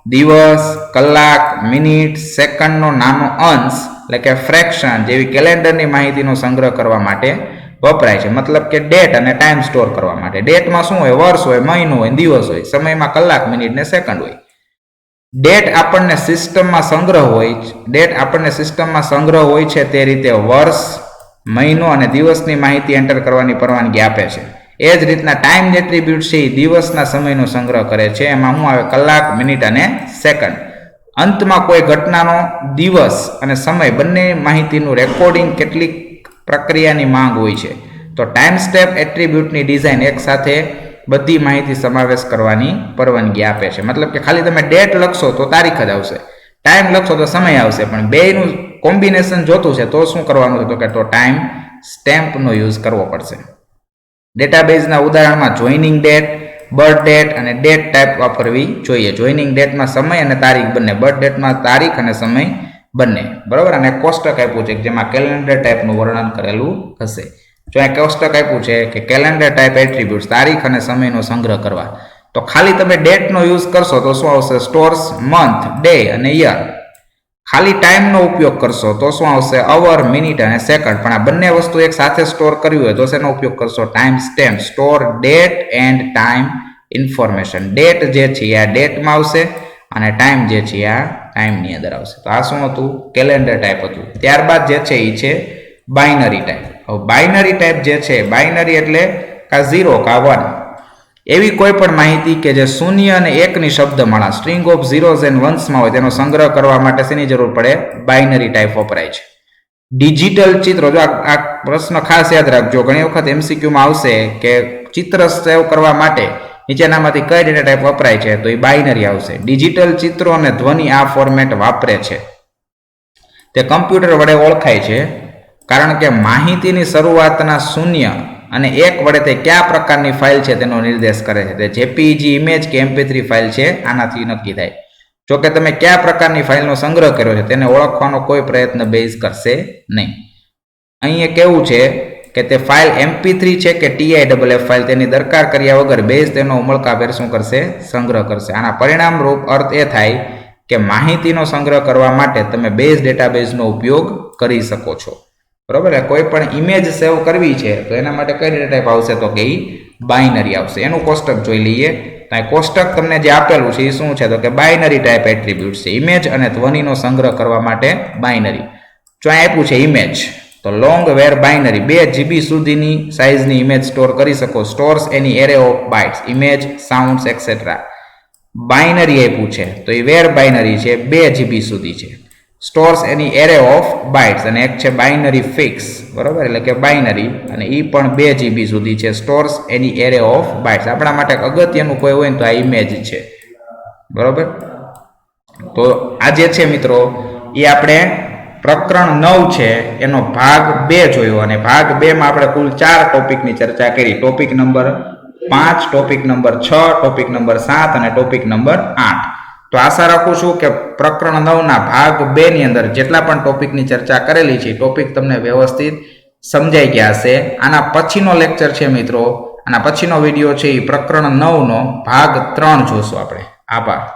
દિવસ, કલાક, મિનિટ, સેકન્ડનો નાનો અંશ એટલે કે ફ્રેક્શન જેવી કેલેન્ડરની માહિતીનો સંગ્રહ કરવા માટે વપરાય છે. મતલબ કે ડેટ અને ટાઈમ સ્ટોર કરવા માટે. ડેટમાં શું હોય? વર્ષ હોય, મહિનો હોય, દિવસ હોય. સમયમાં કલાક, મિનિટ ને સેકન્ડ હોય. ડેટ આપણને સિસ્ટમમાં સંગ્રહ હોય છે તે રીતે વર્ષ, મહિનો અને દિવસની માહિતી એન્ટર કરવાની પરવાનગી આપે છે. એ જ રીતના ટાઈમ એટ્રીબ્યુટ છે એ દિવસના સમયનો સંગ્રહ કરે છે. એમાં શું આવે? કલાક, મિનિટ અને સેકન્ડ. અંતમાં કોઈ ઘટનાનો દિવસ અને સમય બંને માહિતીનું રેકોર્ડિંગ કેટલીક પ્રક્રિયાની માંગ હોય છે. તો ટાઈમ સ્ટેપ એટ્રીબ્યુટની ડિઝાઇન એક સાથે બધી માહિતી સમાવેશ કરવાની પરવાનગી આપે છે. મતલબ કે ખાલી તમે ડેટ લખશો તો તારીખ જ આવશે, ટાઈમ લખશો તો સમય આવશે, પણ બેયનું કોમ્બિનેશન જોતું છે તો શું કરવાનું છે તો કે ટાઈમ સ્ટેમ્પનો યુઝ કરવો પડશે. ડેટાબેઝના ઉદાહરણમાં જોઈનિંગ ડેટ, બર્થ ડેટ અને ડેટ ટાઈપ વાપરવી જોઈએ. જોઈનિંગ ડેટમાં સમય અને તારીખ બંને, બર્થ ડેટમાં તારીખ અને સમય બંને. બરોબર. અને કોષ્ટક આપ્યું છે જેમાં કેલેન્ડર ટાઈપનું વર્ણન કરેલું હશે. જો આ કોષ્ટક આપ્યું છે કે કેલેન્ડર ટાઈપ એટ્રીબ્યુટ્સ, તારીખ અને સમયનો સંગ્રહ કરવા, તો ખાલી તમે ડેટનો યુઝ કરશો તો શું આવશે? સ્ટોર્સ મંથ, ડે અને યર. ખાલી ટાઈમનો ઉપયોગ કરશો તો શું આવશે? અવર, મિનિટ અને સેકન્ડ. પણ આ બંને વસ્તુ એક સાથે સ્ટોર કરવી હોય તો શેનો ઉપયોગ કરશો? Time stamp. Store date end time information. Date જે છે આ ડેટમાં આવશે અને ટાઈમ જે છે આ ટાઈમની અંદર આવશે. તો આ શું હતું? કેલેન્ડર ટાઈપ હતું. ત્યારબાદ જે છે એ છે બાઇનરી ટાઈપ. હવે બાઇનરી ટાઈપ જે છે, બાઇનરી એટલે કા 0 કા 1, એવી કોઈ પણ માહિતી કે જે 0 અને 1ની શબ્દમાળા, સ્ટ્રિંગ ઓફ ઝીરોઝ એન્ડ વન્સમાં હોય તેનો સંગ્રહ કરવા માટે શેની જરૂર પડે? બાઇનરી ટાઈપ વપરાય છે. ડિજિટલ ચિત્રો, જો આ પ્રશ્ન ખાસ યાદ રાખજો, ઘણી વખત એમસીક્યુમાં આવશે કે ચિત્ર સેવ કરવા માટે નીચેનામાંથી કઈ ડેટા ટાઈપ વપરાય છે તો એ બાઇનરી આવશે. ડિજિટલ ચિત્રો અને ધ્વનિ આ ફોર્મેટ વાપરે છે. તે કમ્પ્યુટર વડે ઓળખાય છે કારણ કે માહિતીની શરૂઆતના 0 અને 1 વડે તે કયા પ્રકારની ફાઇલ છે તેનો નિર્દેશ કરે છે. તે જેપીઈજી ઇમેજ કે MP3 ફાઇલ છે આનાથી નક્કી થાય. જો કે તમે કયા પ્રકારની ફાઇલનો સંગ્રહ કર્યો છે તેને ઓળખવાનો કોઈ પ્રયત્ન બેઝ કરશે નહીં. અહીંયા કેવું છે કે તે ફાઇલ MP3 છે કે TIFF ફાઇલ તેની દરકાર કર્યા વગર બેઝ તેનો ઉમળકાભેર શું કરશે? સંગ્રહ કરશે. આના પરિણામ રૂપ અર્થ એ થાય કે માહિતીનો સંગ્રહ કરવા માટે તમે બેઝ ડેટાબેઝનો ઉપયોગ કરી શકો છો. બરોબર. કોઈ પણ ઇમેજ સેવ કરવી છે તો એના માટે કઈ ડેટા ટાઈપ આવશે તો કે બાઇનરી આવશે. એનું કોષ્ટક જોઈ લઈએ. કોષ્ટક તમને જે આપેલું છે એ શું છે તો કે બાઇનરી ટાઈપ એટ્રીબ્યુટ છે. ઇમેજ અને ધ્વનિનો સંગ્રહ કરવા માટે બાઇનરી. જો આપ્યું છે ઇમેજ તો લોંગ વેર બાઇનરી, 2 GB સુધીની સાઇઝની ઇમેજ સ્ટોર કરી શકો. Stores any array of bytes, image, sounds et cetera. Binary આપ્યું છે તો એ વેર બાઇનરી છે, 2 GB સુધી છે. Stores any array of bytes, અને એક છે બાઇનરી ફિક્સ. બરોબર. એટલે કે બાઇનરી, અને એ પણ 2 GB સુધી છે. Stores any array of bytes. આપણા માટે અગત્યનું કોઈ હોય ને તો આ ઇમેજ છે. બરોબર. તો આ જે છે મિત્રો એ આપણે પ્રકરણ 9 છે એનો ભાગ 2 જોયો, અને ભાગ 2 માં આપણે કુલ 4 ટોપિકની ચર્ચા કરી. Topic number 5, topic number 6, topic number 7 અને ટોપિક નંબર 8. તો આશા રાખું છું કે પ્રકરણ 9 ના ભાગ 2 ની અંદર જેટલા પણ ટોપિકની ચર્ચા કરેલી છે ટોપિક તમને વ્યવસ્થિત સમજાઈ ગયા હશે. આના પછીનો લેક્ચર છે મિત્રો, આના પછીનો વિડીયો છે એ પ્રકરણ 9 નો ભાગ 3 જોશું આપણે. આભાર.